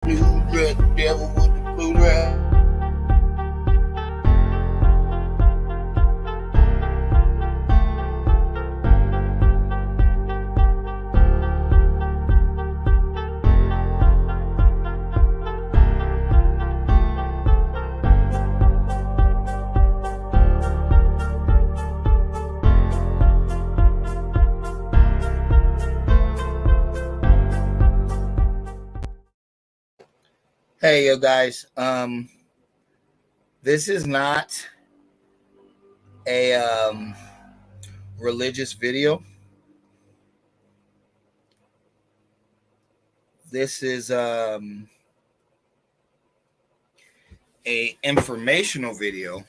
Blue dress, devil with the blue dress. Hey, you guys. This is not a religious video. This is a informational video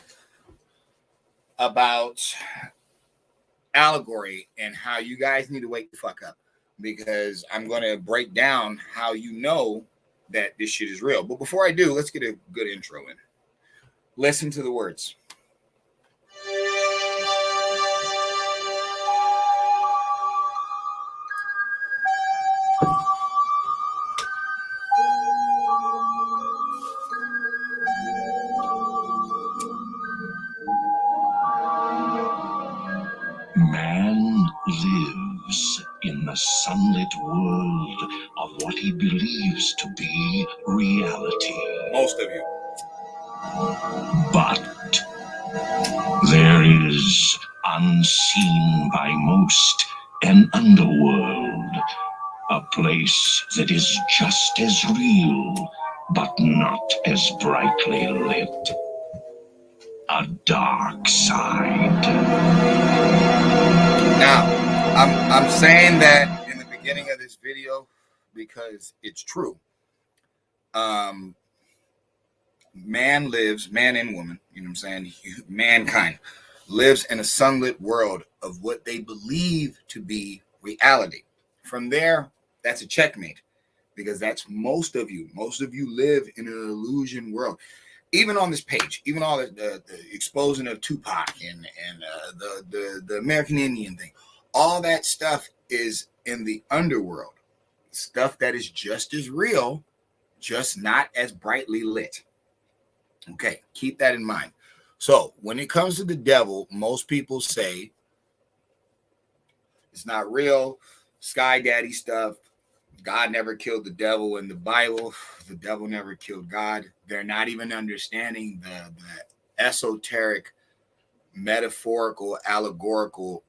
about allegory and how you guys need to wake the fuck up, because I'm going to break down how you know that this shit is real. But before I do, let's get a good intro in. Listen to the words. Man lives in the sunlit world of what he believes to be reality. Most of you. But there is, unseen by most, an underworld, a place that is just as real, but not as brightly lit. A dark side. Now, I'm saying that in the beginning of this video because it's true. Man and woman, you know what I'm saying? Mankind lives in a sunlit world of what they believe to be reality. From there, that's a checkmate, because that's most of you. Most of you live in an illusion world. Even on this page, even all the exposing of Tupac and the American Indian thing, all that stuff is in the underworld. Stuff that is just as real, just not as brightly lit. Okay, keep that in mind. So when it comes to the devil, most people say it's not real, sky daddy stuff. God never killed the devil in the Bible. The devil never killed God. They're not even understanding the esoteric, metaphorical, allegorical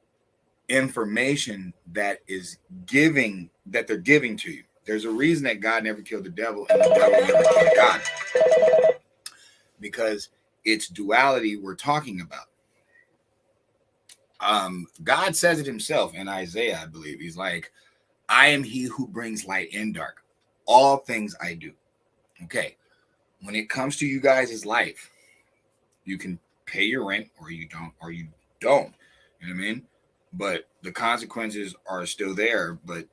information that they're giving to you. There's a reason that God never killed the devil and the devil never killed God, because it's duality we're talking about. God says it himself in Isaiah, I believe. He's like, I am he who brings light in dark. All things I do. Okay. When it comes to you guys' life, you can pay your rent or you don't. You know what I mean? But the consequences are still there. But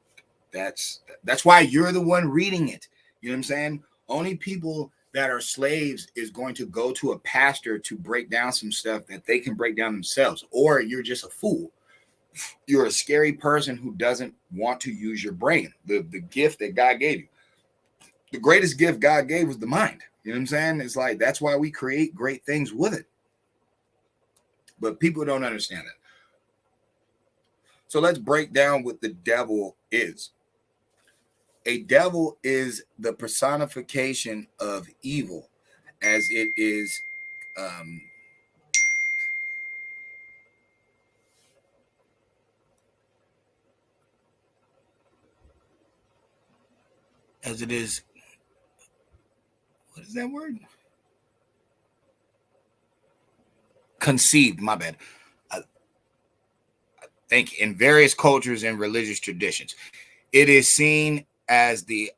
that's why you're the one reading it. You know what I'm saying? Only people that are slaves is going to go to a pastor to break down some stuff that they can break down themselves. Or you're just a fool. You're a scary person who doesn't want to use your brain, the gift that God gave you. The greatest gift God gave was the mind. You know what I'm saying? It's like, that's why we create great things with it. But people don't understand that. So let's break down what the devil is. A devil is the personification of evil, as it is what is that word? Conceived, my bad. I think in various cultures and religious traditions, it is seen as the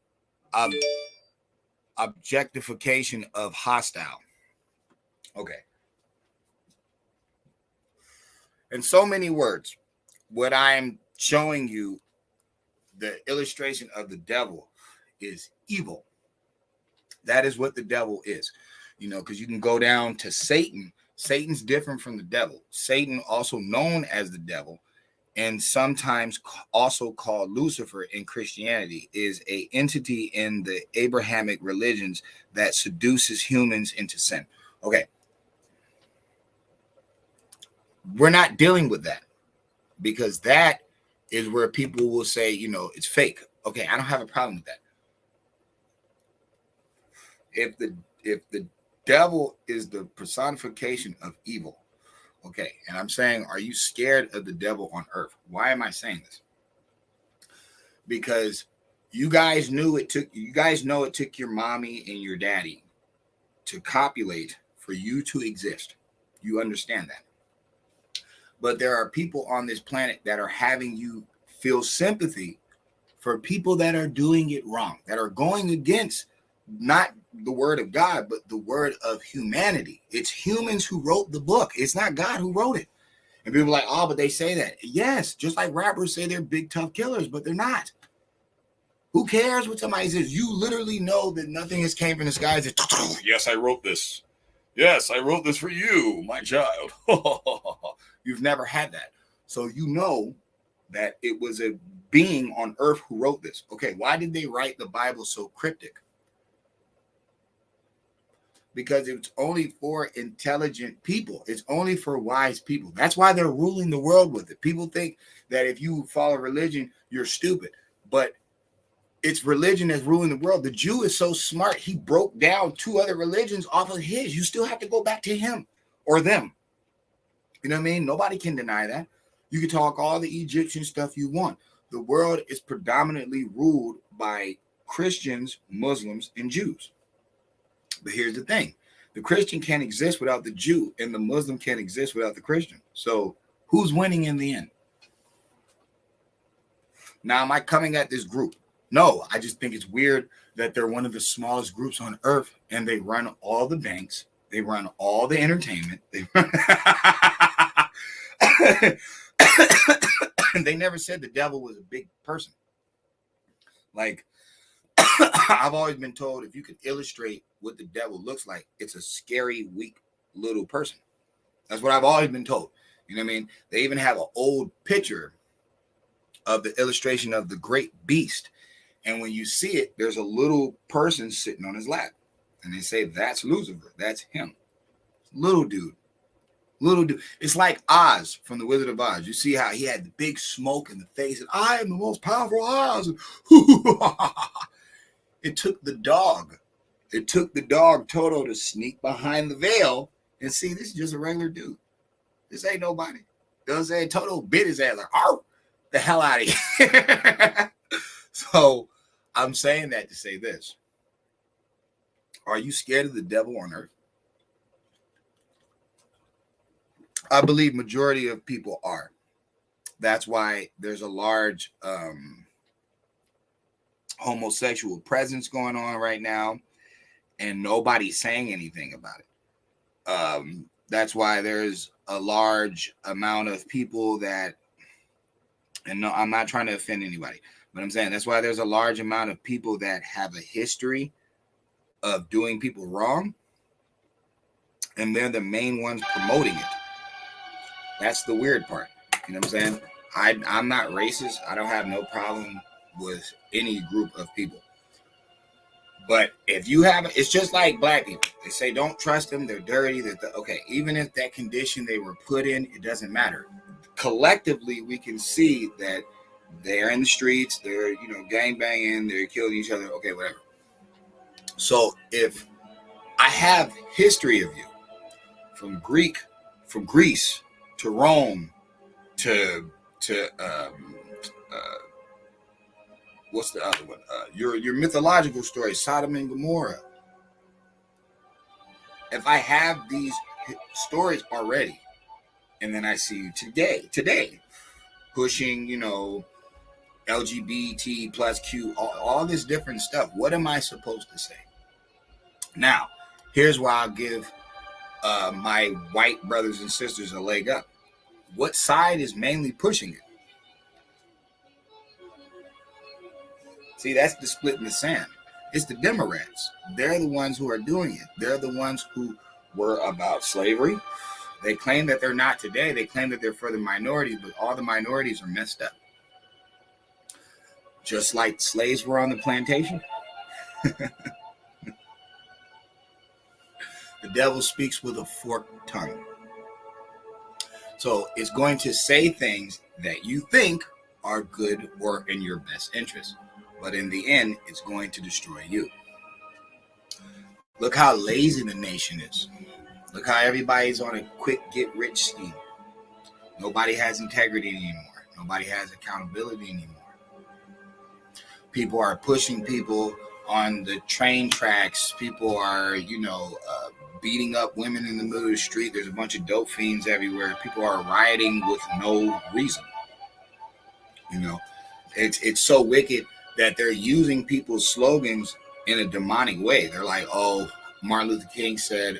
objectification of hostile. Okay. In so many words, what I'm showing you, the illustration of the devil is evil. That is what the devil is. You know, because you can go down to Satan. Satan's different from the devil. Satan, also known as the devil, and sometimes also called Lucifer in Christianity, is a entity in the Abrahamic religions that seduces humans into sin. Okay. We're not dealing with that, because that is where people will say, it's fake. Okay, I don't have a problem with that. If the devil is the personification of evil, okay, and I'm saying, are you scared of the devil on earth? Why am I saying this? Because you guys know it took your mommy and your daddy to copulate for you to exist. You understand that. But there are people on this planet that are having you feel sympathy for people that are doing it wrong, that are going against not the word of God, but the word of humanity. It's humans who wrote the book. It's not God who wrote it. And people are like, oh, but they say that. Yes, just like rappers say they're big, tough killers, but they're not. Who cares what somebody says? You literally know that nothing has came from the skies. Yes, I wrote this. Yes, I wrote this for you, my child. You've never had that. So you know that it was a being on earth who wrote this. Okay, why did they write the Bible so cryptic? Because it's only for intelligent people. It's only for wise people. That's why they're ruling the world with it. People think that if you follow religion, you're stupid. But it's religion that's ruling the world. The Jew is so smart, he broke down 2 other religions off of his. You still have to go back to him or them. You know what I mean? Nobody can deny that. You can talk all the Egyptian stuff you want. The world is predominantly ruled by Christians, Muslims, and Jews. But here's the thing. The Christian can't exist without the Jew, and the Muslim can't exist without the Christian. So who's winning in the end? Now, am I coming at this group? No, I just think it's weird that they're one of the smallest groups on earth, and they run all the banks. They run all the entertainment. They never said the devil was a big person. Like, I've always been told, if you could illustrate what the devil looks like, it's a scary, weak little person. That's what I've always been told. You know what I mean? They even have an old picture of the illustration of the great beast. And when you see it, there's a little person sitting on his lap. And they say, that's Lucifer. That's him. Little dude. Little dude. It's like Oz from The Wizard of Oz. You see how he had the big smoke in the face, and I am the most powerful Oz. It took the dog. It took the dog Toto to sneak behind the veil and see, this is just a regular dude. This ain't nobody. You know what I'm saying? Toto bit his ass like, oh, the hell out of here. So I'm saying that to say this. Are you scared of the devil on earth? I believe majority of people are. That's why there's a large homosexual presence going on right now, and nobody's saying anything about it. That's why there's a large amount of people that, and no, I'm not trying to offend anybody, but I'm saying that's why there's a large amount of people that have a history of doing people wrong, and they're the main ones promoting it. That's the weird part. You know what I'm saying? I'm not racist. I don't have no problem with any group of people. But if you have, it's just like black people. They say don't trust them. They're dirty. Okay, even if that condition they were put in, it doesn't matter. Collectively, we can see that they're in the streets. They're, gang banging. They're killing each other. Okay, whatever. So if I have history of you from Greece to Rome to what's the other one? Your mythological story, Sodom and Gomorrah. If I have these stories already, and then I see you today, pushing, LGBT plus Q, all this different stuff, what am I supposed to say? Now, here's where I'll give my white brothers and sisters a leg up. What side is mainly pushing it? See, that's the split in the sand. It's the Democrats. They're the ones who are doing it. They're the ones who were about slavery. They claim that they're not today. They claim that they're for the minorities, but all the minorities are messed up. Just like slaves were on the plantation. The devil speaks with a forked tongue. So it's going to say things that you think are good or in your best interest. But in the end, it's going to destroy you. Look how lazy the nation is. Look how everybody's on a quick get-rich scheme. Nobody has integrity anymore. Nobody has accountability anymore. People are pushing people on the train tracks. People are, beating up women in the middle of the street. There's a bunch of dope fiends everywhere. People are rioting with no reason. It's so wicked that they're using people's slogans in a demonic way. They're like, oh, Martin Luther King said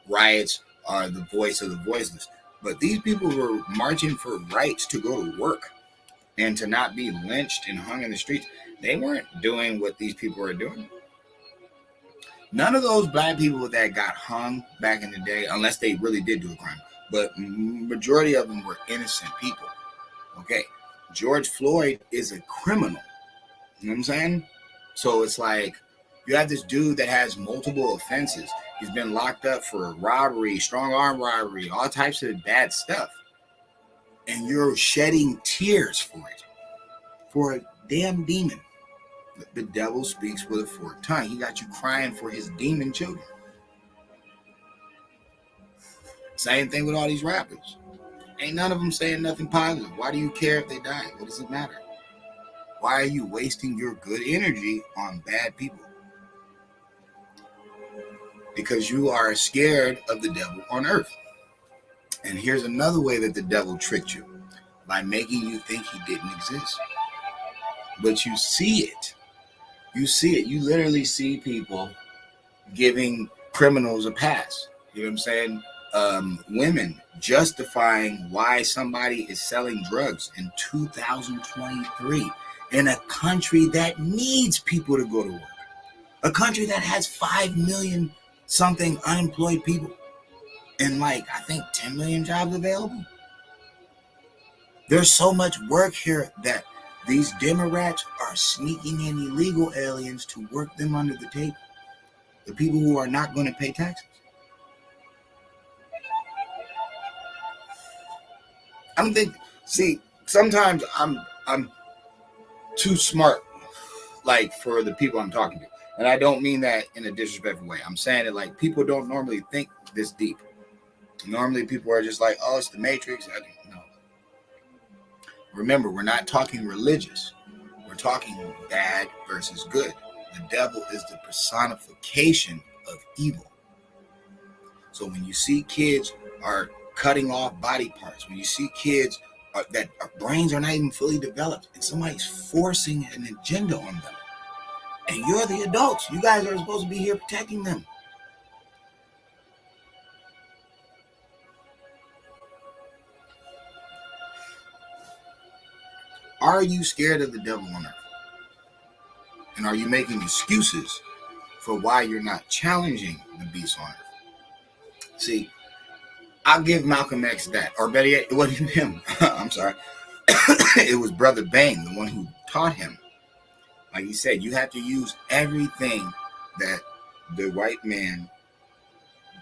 riots are the voice of the voiceless. But these people were marching for rights to go to work and to not be lynched and hung in the streets. They weren't doing what these people are doing. None of those black people that got hung back in the day, unless they really did do a crime, but majority of them were innocent people. Okay, George Floyd is a criminal. You know what I'm saying? So it's like you have this dude that has multiple offenses. He's been locked up for robbery, strong arm robbery, all types of bad stuff. And you're shedding tears for it. For a damn demon. The devil speaks with a forked tongue. He got you crying for his demon children. Same thing with all these rappers. Ain't none of them saying nothing positive. Why do you care if they die? What does it matter? Why are you wasting your good energy on bad people? Because you are scared of the devil on earth. And here's another way that the devil tricked you. By making you think he didn't exist. But you see it. You see it. You literally see people giving criminals a pass. You know what I'm saying? Women justifying why somebody is selling drugs in 2023 in a country that needs people to go to work. A country that has 5 million something unemployed people and I think 10 million jobs available. There's so much work here that these Democrats are sneaking in illegal aliens to work them under the table. The people who are not going to pay taxes. I don't think. See, sometimes I'm too smart, for the people I'm talking to, and I don't mean that in a disrespectful way. I'm saying it people don't normally think this deep. Normally, people are just like, "Oh, it's the Matrix." No. Remember, we're not talking religious. We're talking bad versus good. The devil is the personification of evil. So when you see kids are cutting off body parts, when you see kids that our brains are not even fully developed, and somebody's forcing an agenda on them, and you're the adults, you guys are supposed to be here protecting them. Are you scared of the devil on earth? And are you making excuses for why you're not challenging the beast on earth? See, I'll give Malcolm X that. Or better yet, it wasn't him. I'm sorry. It was Brother Bang, the one who taught him. Like he said, you have to use everything that the white man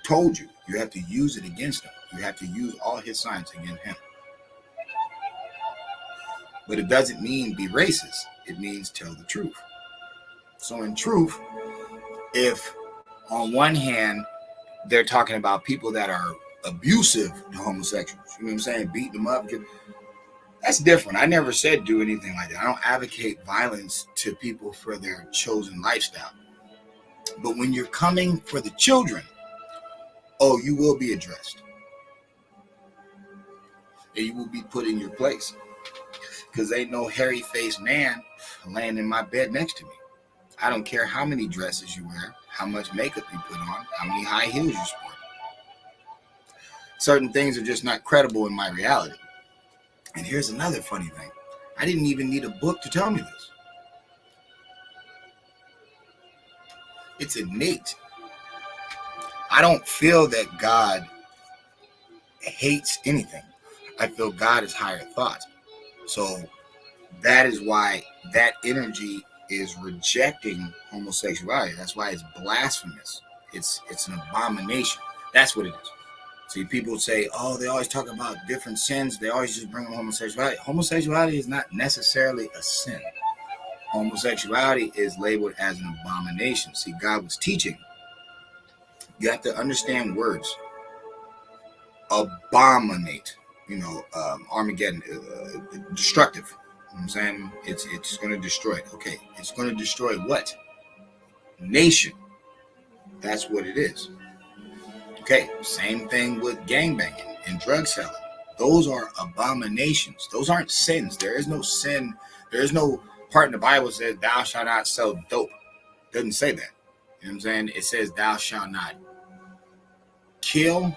told you. You have to use it against him. You have to use all his science against him. But it doesn't mean be racist. It means tell the truth. So in truth, if on one hand, they're talking about people that are abusive to homosexuals, you know what I'm saying? Beat them up. That's different. I never said do anything like that. I don't advocate violence to people for their chosen lifestyle. But when you're coming for the children, you will be addressed. And you will be put in your place. Because ain't no hairy-faced man laying in my bed next to me. I don't care how many dresses you wear, how much makeup you put on, how many high heels you sport. Certain things are just not credible in my reality. And here's another funny thing. I didn't even need a book to tell me this. It's innate. I don't feel that God hates anything. I feel God is higher thought. So that is why that energy is rejecting homosexuality. That's why it's blasphemous. It's an abomination. That's what it is. See, people say, oh, they always talk about different sins. They always just bring up homosexuality. Homosexuality is not necessarily a sin. Homosexuality is labeled as an abomination. See, God was teaching. You have to understand words. Abominate, Armageddon, destructive. You know what I'm saying? It's going to destroy it. Okay, it's going to destroy what? Nation. That's what it is. Okay, same thing with gangbanging and drug selling. Those are abominations. Those aren't sins. There is no sin. There is no part in the Bible that says thou shalt not sell dope. It doesn't say that. You know what I'm saying? It says thou shalt not kill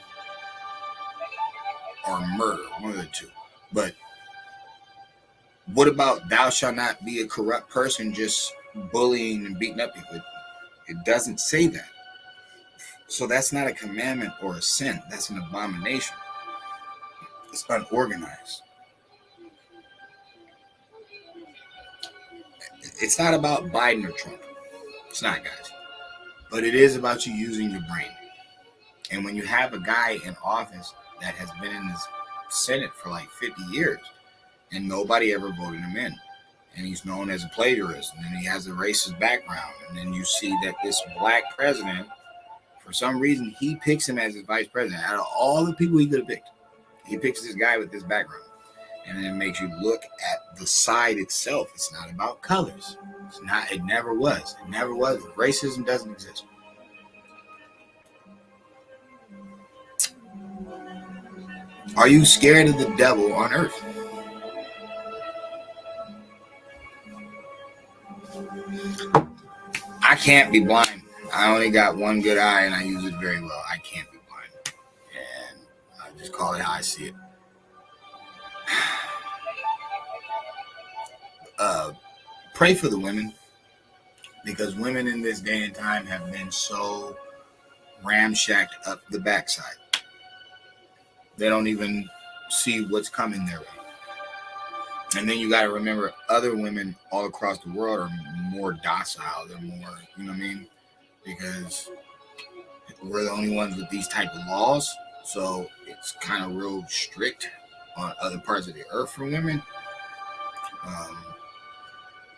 or murder, one of the two. But what about thou shalt not be a corrupt person just bullying and beating up people? It doesn't say that. So that's not a commandment or a sin. That's an abomination. It's unorganized. It's not about Biden or Trump. It's not, guys. But it is about you using your brain. And when you have a guy in office that has been in the Senate for like 50 years and nobody ever voted him in, and he's known as a plagiarist, and then he has a racist background, and then you see that this black president, for some reason, he picks him as his vice president. Out of all the people he could have picked, he picks this guy with this background. And then it makes you look at the side itself. It's not about colors. It's not. It never was. It never was. Racism doesn't exist. Are you scared of the devil on earth? I can't be blind. I only got one good eye and I use it very well. I can't be blind. And I just call it how I see it. Pray for the women, because women in this day and time have been so ramshacked up the backside. They don't even see what's coming their way. And then you got to remember, other women all across the world are more docile. They're more, you know what I mean? Because we're the only ones with these type of laws. So it's kind of real strict on other parts of the earth for women.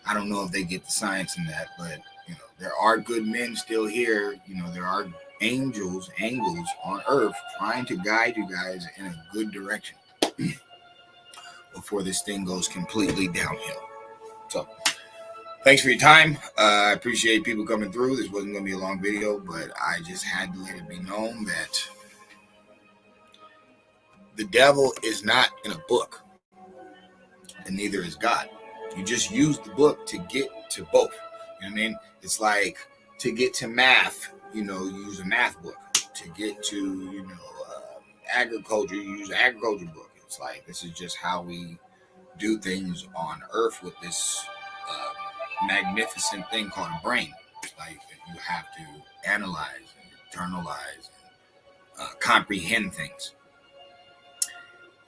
I don't know if they get the science in that, but there are good men still here. There are angels on earth trying to guide you guys in a good direction before this thing goes completely downhill. So thanks for your time. I appreciate people coming through. This wasn't going to be a long video, but I just had to let it be known that the devil is not in a book, and neither is God. You just use the book to get to both. You know what I mean? It's like to get to math, you use a math book. To get to, agriculture, you use an agriculture book. It's like, this is just how we do things on earth with this magnificent thing called a brain. It's like you have to analyze and internalize and comprehend things.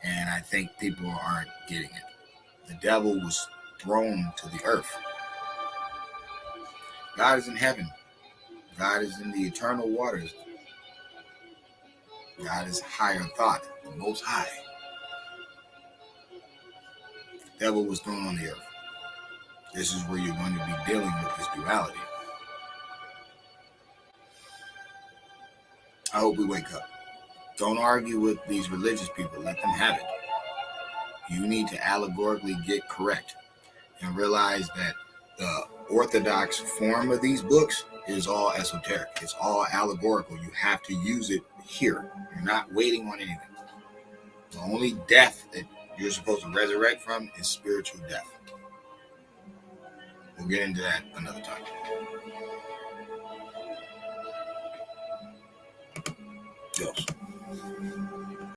And I think people aren't getting it. The devil was thrown to the earth. God is in heaven. God is in the eternal waters. God is higher thought, the most high. The devil was thrown on the earth. This is where you're going to be dealing with this duality. I hope we wake up. Don't argue with these religious people. Let them have it. You need to allegorically get correct and realize that the orthodox form of these books is all esoteric. It's all allegorical. You have to use it here. You're not waiting on anything. The only death that you're supposed to resurrect from is spiritual death. We'll get into that another time. Yes.